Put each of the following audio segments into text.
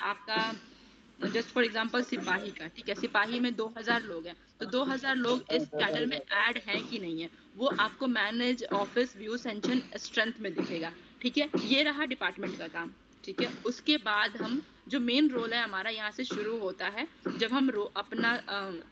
आपका just for example सिपाही का, ठीक है, सिपाही में 2000 लोग हैं, तो 2000 लोग इस कैडर में ऐड हैं कि नहीं है, वो आपको manage office view sanction strength में दिखेगा। ठीक है, ये रहा डिपार्टमेंट का काम। ठीक है, उसके बाद हम जो मेन रोल है हमारा यहाँ से शुरू होता है। जब हम अपना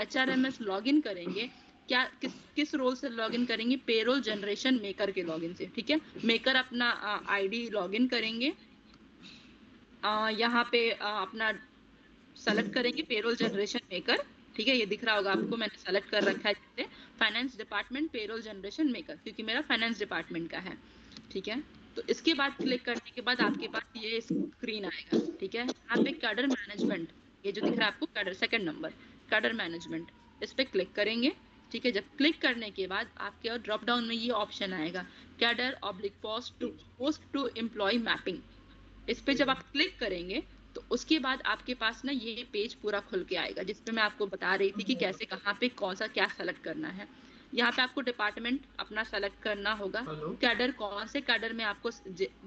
HRMS लॉगिन करेंगे, किस रोल से लॉगिन करेंगे? पेरोल जनरेशन मेकर के लॉगिन से। ठीक है, मेकर अपना आईडी लॉगिन करेंगे, यहाँ पे अपना सेलेक्ट करेंगे पेरोल जनरेशन मेकर। ठीक है, ये दिख रहा होगा आपको, मैंने सेलेक्ट कर रखा है जैसे finance department payroll generation maker, क्योंकि मेरा फाइनेंस डिपार्टमेंट का है। ठीक है, तो इसके बाद क्लिक करने के बाद आपके पास ये स्क्रीन आएगा। ठीक है, यहाँ पे कैडर मैनेजमेंट, ये जो दिख रहा है आपको cadre, second number cadre management, इस पे क्लिक करेंगे। ठीक है, जब क्लिक करने के बाद आपके ड्रॉप डाउन में ये ऑप्शन आएगा, cadre oblique post to employ mapping. इस पे जब आप क्लिक करेंगे तो उसके बाद आपके पास ना ये पेज पूरा खुल के आएगा, जिसपे मैं आपको बता रही थी कि कैसे कहाँ पे कौन सा क्या सेलेक्ट करना है। यहाँ पे आपको डिपार्टमेंट अपना सेलेक्ट करना होगा, कैडर कौन से कैडर में आपको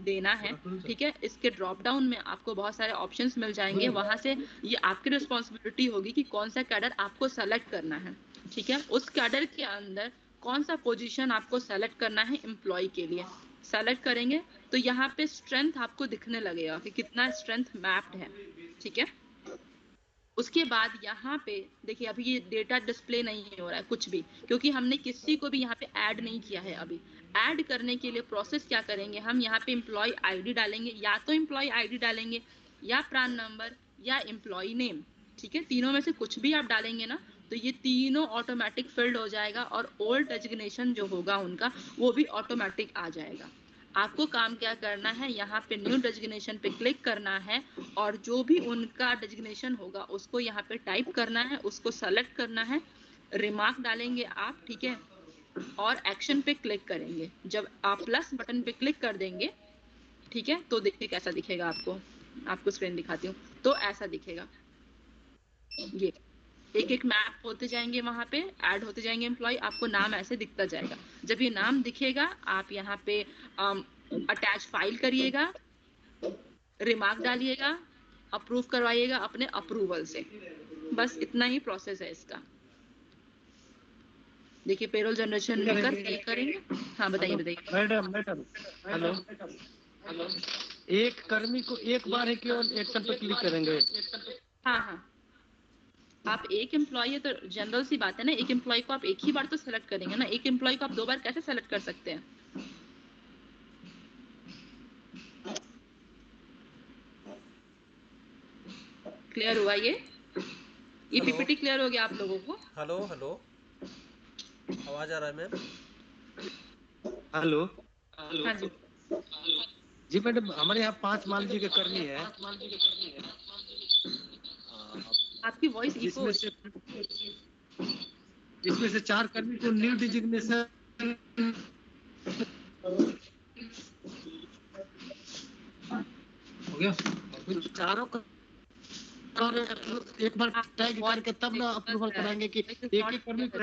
देना है। ठीक है, इसके ड्रॉप डाउन में आपको बहुत सारे ऑप्शंस मिल जाएंगे, वहां से ये आपकी रिस्पॉन्सिबिलिटी होगी कि कौन सा कैडर आपको सेलेक्ट करना है। ठीक है, उस कैडर के अंदर कौन सा पोजीशन आपको सेलेक्ट करना है एम्प्लॉय के लिए, सेलेक्ट करेंगे तो यहाँ पे स्ट्रेंथ आपको दिखने लगेगा कि कितना स्ट्रेंथ मैप्ड है। ठीक है, उसके बाद यहाँ पे देखिए अभी ये डेटा डिस्प्ले नहीं हो रहा है कुछ भी, क्योंकि हमने किसी को भी यहाँ पे ऐड नहीं किया है। अभी ऐड करने के लिए प्रोसेस क्या करेंगे, हम यहाँ पे एम्प्लॉय आईडी डालेंगे, या तो एम्प्लॉय आईडी डालेंगे या प्रान नंबर या एम्प्लॉय नेम। ठीक है, तीनों में से कुछ भी आप डालेंगे ना तो ये तीनों ऑटोमेटिक फिल्ड हो जाएगा, और ओल्ड डेजिग्नेशन जो होगा उनका वो भी ऑटोमेटिक आ जाएगा। आपको काम क्या करना है, यहाँ पे न्यू डेजिग्नेशन पे क्लिक करना है, और जो भी उनका डेजिग्नेशन होगा उसको यहाँ पे टाइप करना है, उसको सेलेक्ट करना है, रिमार्क डालेंगे आप। ठीक है, और एक्शन पे क्लिक करेंगे। जब आप प्लस बटन पे क्लिक कर देंगे, ठीक है, तो देखिए कैसा दिखेगा आपको स्क्रीन दिखाती हूँ, तो ऐसा दिखेगा। ये एक एक मैप होते जाएंगे, वहां पे ऐड होते जाएंगे एम्प्लॉय, आपको नाम ऐसे दिखता जाएगा। जब ये नाम दिखेगा आप यहाँ पे अटैच फाइल करिएगा, रिमार्क डालिएगा, अप्रूव करवाइएगा अपने अप्रूवल से। बस इतना ही प्रोसेस है इसका। देखिए पेरोल जनरेशन कर क्लिक करेंगे। हाँ बताइए। मैडम हेलो, एक कर्मी को एक बार ही केवल एक्शन पे क्लिक करेंगे? हाँ, आप एक एम्प्लॉय है तो जनरल सी बात है ना, एक एम्प्लॉय को आप एक ही बार तो सेलेक्ट करेंगे ना, एक एम्प्लॉय को आप 2 बार कैसे सेलेक्ट कर सकते हैं? क्लियर हुआ ये पीपीटी क्लियर हो गया आप लोगों को? हेलो आवाज आ रहा है मैम? हेलो हाँ जी। जी मैडम, हमारे यहाँ 5 मान लीजिए के कर्मी है, आपकी वॉइस इको, जिसमें से 4 कर्मी को न्यू डिजिग्नेशन हो गया, चारों का एक बार टैग करके तब ना अप्रूवल कराएंगे कि एक एक कर्मी को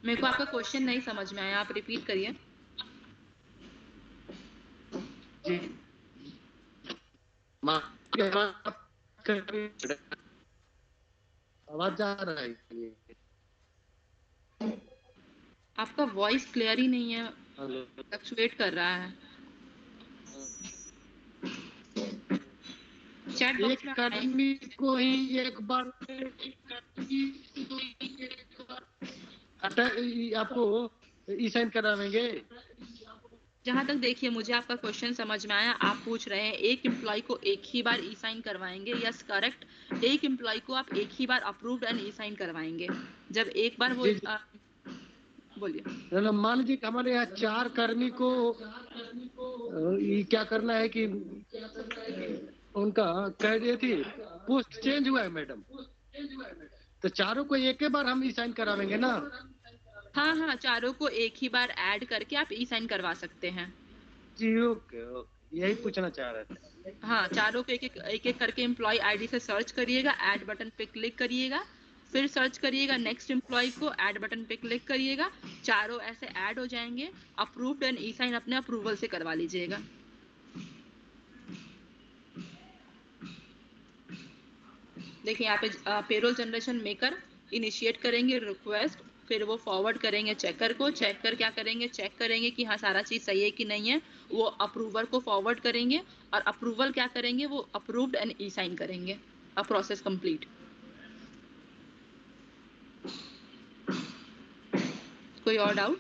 मेरे को आपका क्वेश्चन नहीं समझ में आया, आप रिपीट करिए। आवाज जा रहा है? आपका वॉइस क्लियर ही नहीं है, फ्लक्चुएट कर रहा है। चैट बॉक्स में कर्मी को ही एक बार आपको ई साइन करावेंगे। जहां तक देखिए मुझे आपका क्वेश्चन समझ में आया, आप पूछ रहे हैं एक एम्प्लॉय को एक ही बार ई साइन करवाएंगे। यस करेक्ट, एक एम्प्लॉय को आप एक ही बार अप्रूव्ड एंड ई साइन करवाएंगे। जब एक बार वो बोलिए। मान लीजिए हमारे यहाँ 4 कर्मी को ये क्या करना है कि उनका कह दिए थी पोस्ट चेंज हुआ है मैडम, तो चारों को एक ही बार हम ई साइन करावेंगे ना? हाँ, चारों को एक ही बार ऐड करके आप ई साइन करवा सकते हैं। जी ओके, यही पूछना चाह रहे थे। हाँ, चारों को एक एक करके एम्प्लॉय आईडी से सर्च करिएगा, ऐड बटन पे क्लिक करिएगा, फिर सर्च करिएगा नेक्स्ट एम्प्लॉय को, ऐड बटन पे क्लिक करिएगा, चारों ऐसे ऐड हो जाएंगे। अप्रूव्ड एंड ई साइन अपने अप्रूवल से करवा लीजिएगा। देखिए यहाँ पे पेरोल जनरेशन मेकर इनिशिएट करेंगे रिक्वेस्ट, फिर वो फॉरवर्ड करेंगे चेकर को, चेकर क्या करेंगे, चेक करेंगे कि हाँ सारा चीज सही है कि नहीं है, वो अप्रूवर को फॉरवर्ड करेंगे और अप्रूवल क्या करेंगे, वो अप्रूव्ड एंड ई साइन करेंगे। A process complete. कोई और डाउट?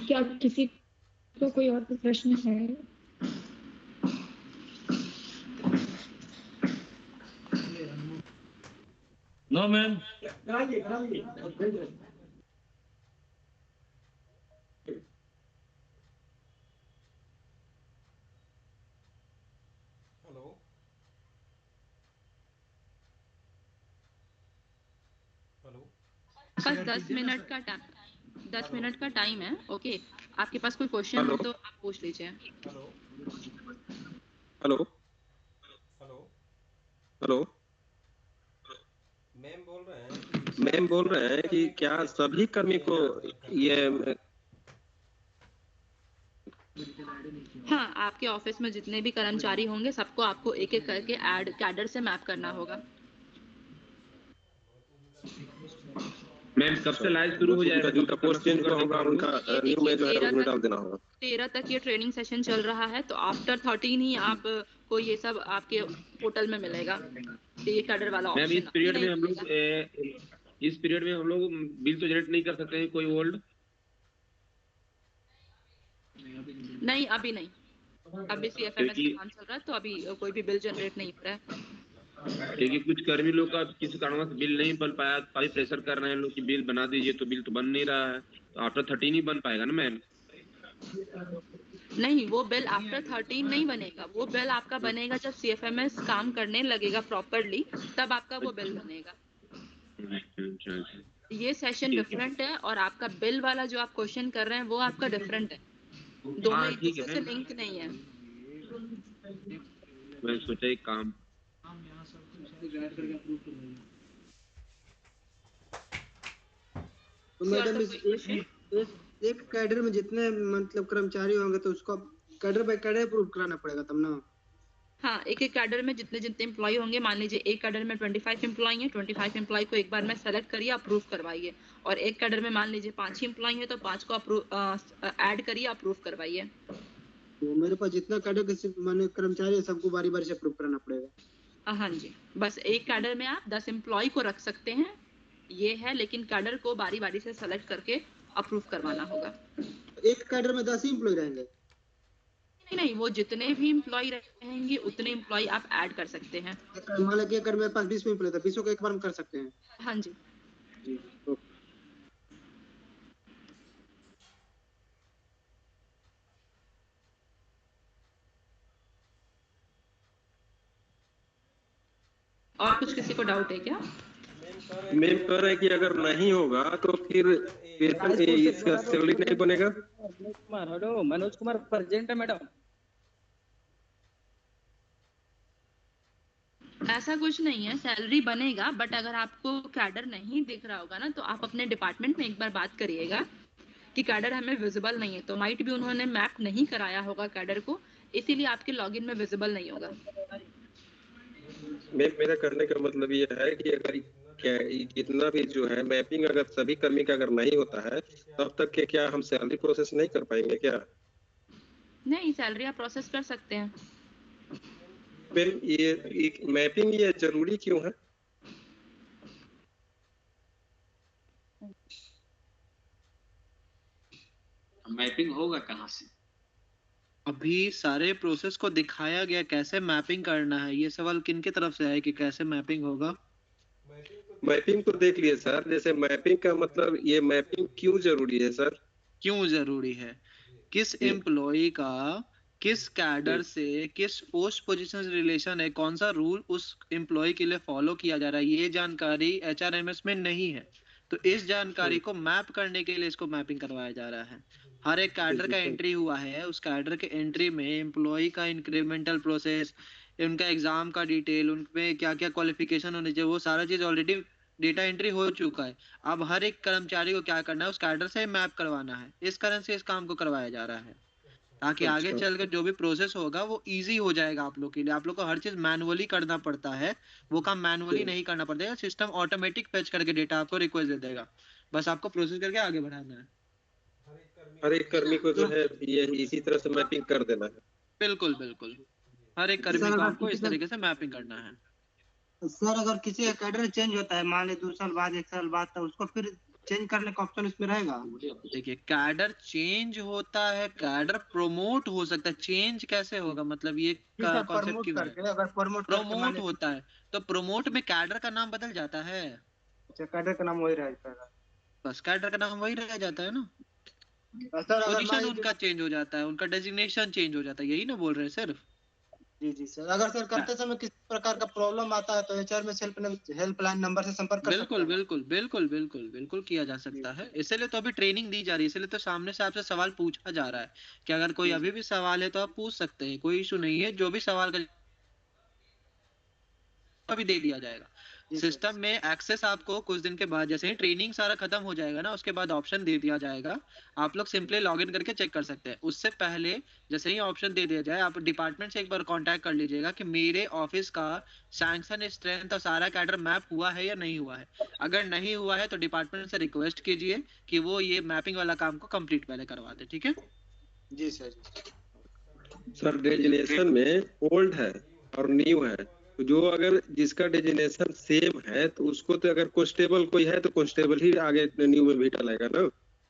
क्या किसी को कोई और प्रश्न है? No ma'am. हेलो हेलो बस 10 मिनट का टाइम है। ओके, आपके पास कोई क्वेश्चन है तो आप पूछ लीजिए। Hello hello hello hello ma'am बोल रहे हैं कि मैम बोल रहे हैं कि क्या सभी कर्मी को ये हाँ, आपके ऑफिस में जितने भी कर्मचारी होंगे सबको आपको एक एक करके ऐड कैडर से मैप करना होगा। मैम कब से लाइव शुरू हो जाएगा? जिनका पोस्ट चेंज हुआ होगा उनका ये न्यू में जो है 13 उसमें तक डाल देना होगा। 13 तक ये ट्रेनिंग सेशन चल रहा है, तो आफ्टर 13 ही आप को ये सब आपके पोर्टल में मिलेगा। ये कैडर वाला मैम ऑप्शन इस पीरियड में हम लोग बिल तो जनरेट नहीं कर सकते हैं कोई ओल्ड? नहीं, अभी नहीं, अभी सीएफएमएस का काम चल रहा है तो अभी कोई भी बिल जनरेट नहीं हो रहा है। क्योंकि कुछ कर्मी लोग का किसी कारणवश बिल नहीं बन पाया, काफी प्रेशर कर रहे हैं लोग कि बिल बना दीजिए, तो बिल तो बन नहीं रहा है, तो आफ्टर 13 ही बन पाएगा ना मैम? नहीं, वो बिल आफ्टर 13 नहीं बनेगा, वो बिल आपका बनेगा जब सीएफएमएस काम करने लगेगा प्रॉपरली, तब आपका वो बिल बनेगा। अच्छा। ये सेशन ठीक है। डिफरेंट है और आपका बिल वाला जो आप क्वेश्चन कर रहे हैं वो आपका डिफरेंट है, दोनों हाँ एक ठीक है दूसरे से मैम, लिंक नहीं है। मैं सोचा एक काम। तो मैडम एक कैडर में जितने मतलब कर्मचारी होंगे तो उसको कैडर बाय कैडर अप्रूव कराना पड़ेगा तब ना? हाँ, एक एक कैडर में जितने जितने एम्प्लॉय होंगे, मान लीजिए एक कैडर में 25 एम्प्लॉय हैं, 25 एम्प्लॉय को एक बार में सेलेक्ट करिए, अप्रूव करवाइए। और एक कैडर में मान लीजिए 5 ही एम्प्लॉय हैं तो 5 को अप्रूव ऐड करिए, अप्रूव करवाइए। तो मेरे पास जितना कैडर के माने कर्मचारी है सबको बारी बारी से अप्रूव कराना पड़ेगा? हाँ जी, बस एक कैडर में आप 10 एम्प्लॉय को रख सकते हैं, ये है, लेकिन कैडर को बारी बारी से सेलेक्ट करके अप्रूव करवाना होगा। एक कैडर में 10 ही एम्प्लॉय रहेंगे? नहीं, वो जितने भी एम्प्लॉय रहेंगे उतने एम्प्लॉय आप ऐड कर सकते हैं। मान लो कि अगर मेरे पास 20 एम्प्लॉय था, 20 को एक बार में कर सकते हैं? हाँ जी। और कुछ किसी को डाउट है क्या? मैम कह रहे हैं कि अगर नहीं होगा तो फिर इसका सैलरी नहीं बनेगा। हेलो, मनोज कुमार प्रेजेंट है मैडम। ऐसा कुछ नहीं है, सैलरी बनेगा, बट अगर आपको कैडर नहीं दिख रहा होगा ना तो आप अपने डिपार्टमेंट में एक बार बात करिएगा कि कैडर हमें विजिबल नहीं है, तो माइट भी उन्होंने मैप नहीं कराया होगा कैडर को, इसीलिए आपके लॉगिन में विजिबल नहीं होगा। मैम मेरा करने का मतलब ये है कि अगर क्या जितना भी जो है मैपिंग अगर सभी कर्मी का अगर नहीं होता है तब तक के क्या हम सैलरी प्रोसेस नहीं कर पाएंगे क्या? नहीं, सैलरी आप प्रोसेस कर सकते हैं। मैम ये मैपिंग ये जरूरी क्यों है? मैपिंग होगा कहाँ से? अभी सारे प्रोसेस को दिखाया गया कैसे मैपिंग करना है। ये सवाल किन की तरफ से है कि कैसे मैपिंग होगा? मैपिंग तो देख लिए सर, जैसे मैपिंग का मतलब ये मैपिंग क्यों जरूरी है सर? क्यों जरूरी है? किस एम्प्लॉय का किस कैडर से किस पोस्ट पोजीशन से रिलेशन है, कौन सा रूल उस एम्प्लॉय के लिए फॉलो किया जा रहा है, ये जानकारी एचआरएमएस में नहीं है। तो इस जानकारी को मैप करने के लिए इसको मैपिंग करवाया जा रहा है। हर एक कैडर का एंट्री हुआ है, उस कैडर के एंट्री में एम्प्लॉय का इंक्रीमेंटल प्रोसेस, उनका एग्जाम का डिटेल, उनमें क्या क्या क्वालिफिकेशन होनी चाहिए, वो सारा चीज ऑलरेडी डेटा एंट्री हो चुका है। अब हर एक कर्मचारी को क्या करना है, उस कैडर से मैप करवाना है। इस कारण से इस काम को करवाया जा रहा है, ताकि आगे चलकर जो भी प्रोसेस होगा वो इजी हो जाएगा आप लोग के लिए। आप लोग को हर चीज मैनुअली करना पड़ता है, वो काम मैनुअली नहीं करना पड़ेगा, सिस्टम ऑटोमेटिक फेच करके डेटा आपको रिक्वेस्ट दे देगा, बस आपको प्रोसेस करके आगे बढ़ाना है। हर एक कर्मी को जो है ये इसी तरह से मैपिंग कर देना है। बिल्कुल बिल्कुल, हर एक कर्मी को आपको इस तरीके से मैपिंग करना है। सर अगर किसी का कैडर चेंज होता है, मान ले 2 साल बाद 1 साल बाद, तो उसको फिर चेंज करने का ऑप्शन इसमें रहेगा? देखिए, कैडर चेंज होता है, कैडर प्रमोट हो सकता है, चेंज कैसे होगा, मतलब ये कॉन्सेप्ट क्यों है? अगर प्रमोट होता है तो प्रमोट में कैडर का नाम बदल जाता है। अच्छा, कैडर का नाम वही रहेगा? बस कैडर का नाम वही रह जाता है ना, सर पोजीशन उनका चेंज हो जाता है, उनका डेजिग्नेशन चेंज हो जाता है, यही ना बोल रहे हैं सिर्फ। जी सर, अगर सर करते समय किसी प्रकार का प्रॉब्लम आता है तो एचआर में हेल्पलाइन नंबर से संपर्क कर बिल्कुल बिल्कुल बिल्कुल बिल्कुल बिल्कुल किया जा सकता है। इसलिए तो अभी ट्रेनिंग दी जा रही है, इसलिए तो सामने से आपसे सवाल पूछा जा रहा है कि अगर कोई अभी भी सवाल है तो आप पूछ सकते हैं, कोई इशू नहीं है। जो भी सवाल का अभी दे दिया जाएगा। सिस्टम में एक्सेस आपको कुछ दिन के बाद, जैसे ही ट्रेनिंग सारा खत्म हो जाएगा ना, उसके बाद ऑप्शन दे दिया जाएगा, आप लोग सिंपली लॉगिन करके चेक कर सकते हैं। उससे पहले जैसे ही ऑप्शन दे दिया जाए, आप डिपार्टमेंट से एक बार कांटेक्ट कर लीजिएगा कि मेरे ऑफिस का सैंक्शन स्ट्रेंथ और सारा कैडर मैप हुआ है या नहीं हुआ है। अगर नहीं हुआ है तो डिपार्टमेंट से रिक्वेस्ट कीजिए कि वो ये मैपिंग वाला काम को कंप्लीट पहले करवा दे, ठीक है? जी सर। सर डेजिग्नेशन में ओल्ड है और न्यू है, तो जो अगर जिसका डेजिग्नेशन सेम है तो उसको तो अगर कांस्टेबल कोई है तो कांस्टेबल ही आगे न्यू में भी डालेगा ना?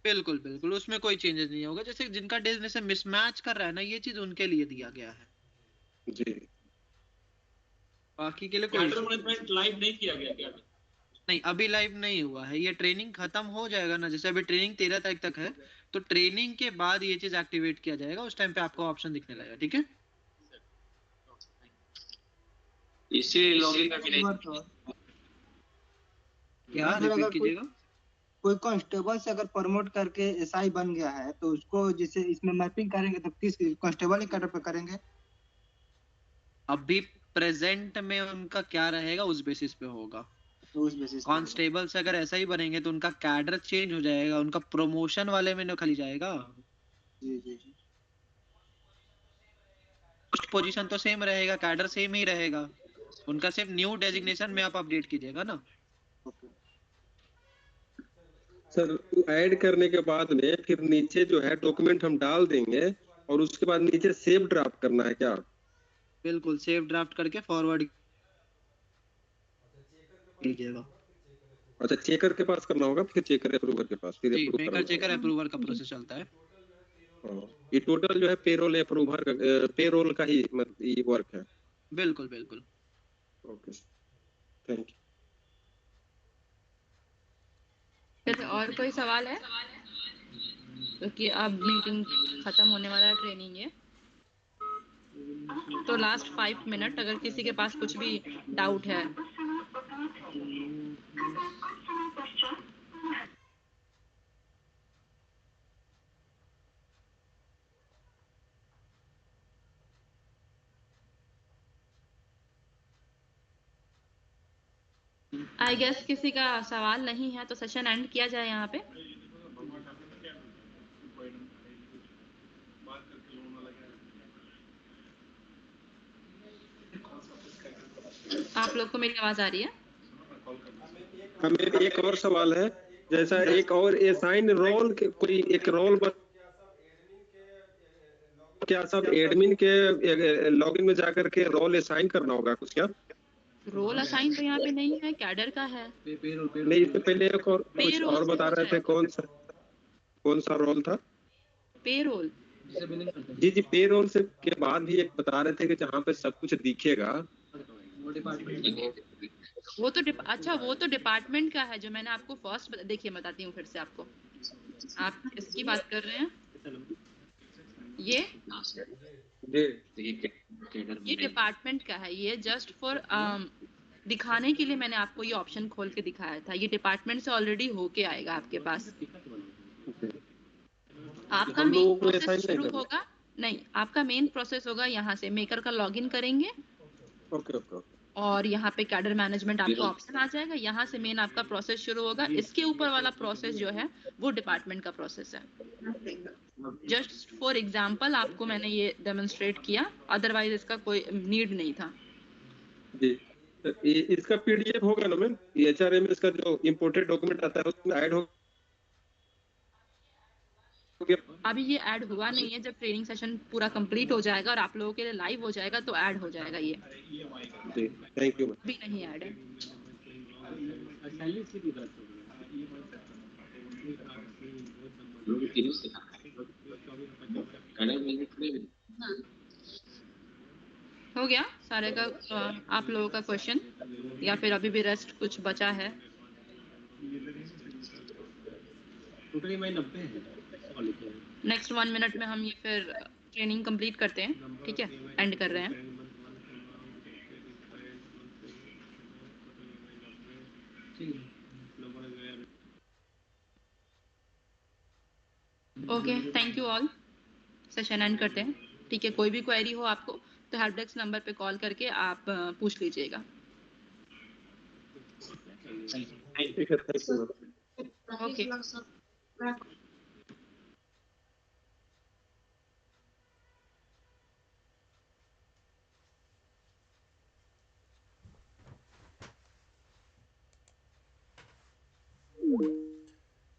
बिल्कुल बिल्कुल, उसमें कोई चेंजेस नहीं होगा। जैसे जिनका डेजिग्नेशन मिसमैच कर रहा है ना, ये चीज उनके लिए दिया गया है जी। बाकी के लिए कोई मैनेजमेंट लाइव नहीं किया गया क्या? नहीं, अभी लाइव नहीं हुआ है, ये ट्रेनिंग खत्म हो जाएगा ना। जैसे अभी ट्रेनिंग 13 तारीख तक है, तो ट्रेनिंग के बाद ये चीज एक्टिवेट किया जाएगा, उस टाइम पे आपको ऑप्शन दिखने लगेगा, ठीक है? इसे लॉगिन करके क्या रिपीट कीजिएगा? कोई कांस्टेबल से अगर प्रमोट करके एसआई बन गया है तो उसको जिसे इसमें मैपिंग करेंगे तो किस कांस्टेबल के कैडर पे करेंगे? अभी प्रेजेंट में उनका क्या रहेगा उस बेसिस पे होगा। तो उस बेसिस कांस्टेबल से अगर ऐसा ही बनेंगे तो उनका कैडर चेंज हो जाएगा, उनका प्रमोशन वाले में खाली जाएगा। जी जी जी। पोस्ट पोजीशन तो सेम रहेगा, कैडर सेम ही रहेगा, उनका सिर्फ न्यू डेजिग्नेशन में आप अपडेट कीजिएगा ना। सर ऐड करने के बाद में फिर नीचे जो है डॉक्यूमेंट हम डाल देंगे और उसके बाद नीचे सेव ड्राफ्ट करना है क्या? बिल्कुल, सेव ड्राफ्ट करके फॉरवर्ड कीजिएगा। अच्छा, चेकर के पास करना होगा, फिर चेकर अप्रूवर के पास, फिर जी, मेकर चेकर अप्रूवर का प्रोसेस चलता है। ये टोटल जो है पेरोल अप्रूवर का, पेरोल का ही ये वर्क है। बिल्कुल बिल्कुल। Okay, thank you. और कोई सवाल है? क्योंकि अब मीटिंग खत्म होने वाला है, ट्रेनिंग है तो लास्ट 5 मिनट अगर किसी के पास कुछ भी डाउट है। आई गेस किसी का सवाल नहीं है तो सेशन एंड किया जाए यहाँ पे। आप लोग को मेरी आवाज आ रही है? हमें एक और सवाल है, जैसा एक और असाइन रोल के कोई एक रोल क्या सब एडमिन के लॉगिन में जाकर के रोल असाइन करना होगा कुछ क्या? रोल असाइन तो यहाँ पे नहीं है, कैडर का है। नहीं, इससे पहले एक और कुछ और बता रहे थे, कौन सा रोल था? पेरोल। जी जी, पेरोल से के बाद भी एक बता रहे थे कि जहाँ पे सब कुछ दिखेगा वो तो अच्छा, वो तो डिपार्टमेंट का है जो मैंने आपको फर्स्ट देखिए बताती हूँ फिर से आपको। आप किसकी बात कर रहे हैं? ये डिपार्टमेंट का है, ये जस्ट फॉर दिखाने के लिए मैंने आपको ये ऑप्शन खोल के दिखाया था। ये डिपार्टमेंट से ऑलरेडी होके आएगा आपके पास। आपका हम मेन लोगों को प्रोसेस असाइन नहीं शुरू करना। होगा, नहीं आपका मेन प्रोसेस होगा यहाँ से मेकर का लॉगिन करेंगे ओके ओके और यहाँ पे कैडर मैनेजमेंट आपको ऑप्शन आ जाएगा, यहाँ से मेन आपका प्रोसेस शुरू होगा। इसके ऊपर वाला प्रोसेस जो है वो डिपार्टमेंट का प्रोसेस है। जस्ट फॉर एग्जांपल आपको मैंने ये डेमोन्स्ट्रेट किया, अदरवाइज इसका कोई नीड नहीं था। जी। तो इसका पीडीएफ होगा ना मैम? ये एचआरएमएस का जो इंपोर्टेड डॉक्यूमेंट आता है उसमें ऐड हो गया? अभी ये ऐड हुआ नहीं है, जब ट्रेनिंग सेशन पूरा कंप्लीट हो जाएगा और आप लोगों के लिए लाइव हो जाएगा तो ऐड हो जाएगा ये। जी थैंक यू मैम। अभी नहीं ऐड है। हो गया सारे का आप लोगों का क्वेश्चन, या फिर अभी भी रेस्ट कुछ बचा है? नेक्स्ट 1 मिनट में हम ये फिर ट्रेनिंग कंप्लीट करते हैं, ठीक है, एंड कर रहे हैं। Okay thank you all, session and करते हैं, ठीक है। कोई भी क्वेरी हो आपको तो हेल्प डेस्क नंबर पे कॉल करके आप पूछ लीजिएगा। ठीक है thank you ma'am. Okay.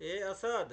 A Asad